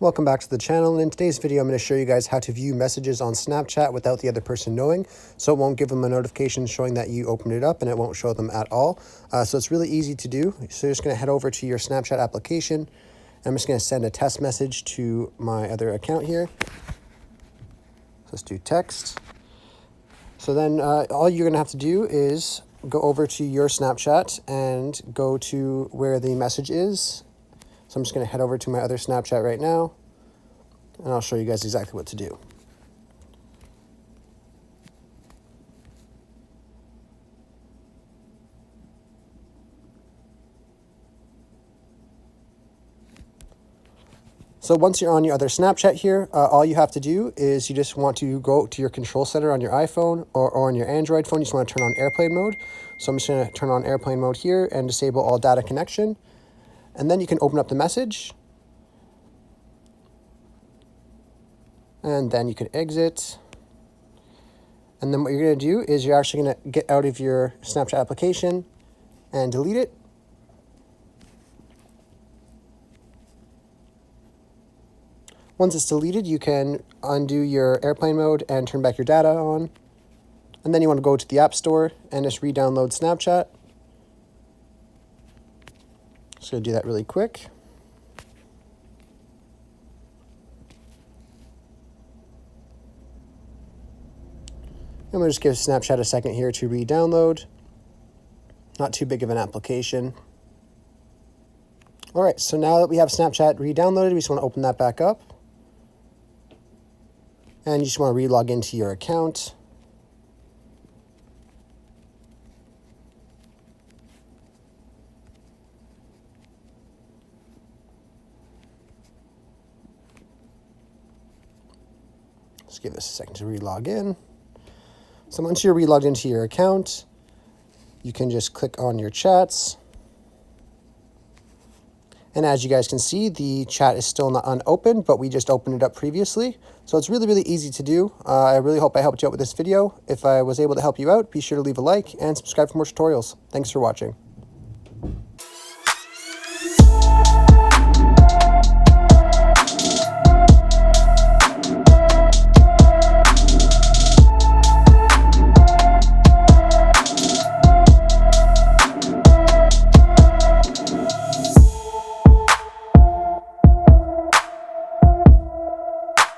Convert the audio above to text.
Welcome back to the channel, and in today's video I'm going to show you guys how to view messages on Snapchat without the other person knowing, so it won't give them a notification showing that you opened it up and it won't show them at all. So it's really easy to do. So you're just going to head over to your Snapchat application, and I'm just going to send a test message to my other account here. So let's do text. So then all you're going to have to do is go over to your Snapchat and go to where the message is. So I'm just going to head over to my other Snapchat right now, and I'll show you guys exactly what to do. So once you're on your other Snapchat here, all you have to do is you just want to go to your control center on your iPhone or on your Android phone. You just want to turn on airplane mode. So I'm just going to turn on airplane mode here and disable all data connection. And then you can open up the message. And then you can exit. And then what you're going to do is you're actually going to get out of your Snapchat application and delete it. Once it's deleted, you can undo your airplane mode and turn back your data on. And then you want to go to the App Store and just re-download Snapchat. Just going to do that really quick. And we'll just give Snapchat a second here to re-download. Not too big of an application. All right, so now that we have Snapchat re-downloaded, we just want to open that back up. And you just want to re-log into your account. Just give this a second to re-log in. So once you're re-logged into your account, you can just click on your chats. And as you guys can see, the chat is still not unopened, but we just opened it up previously. So it's really, really easy to do. I really hope I helped you out with this video. If I was able to help you out, be sure to leave a like and subscribe for more tutorials. Thanks for watching.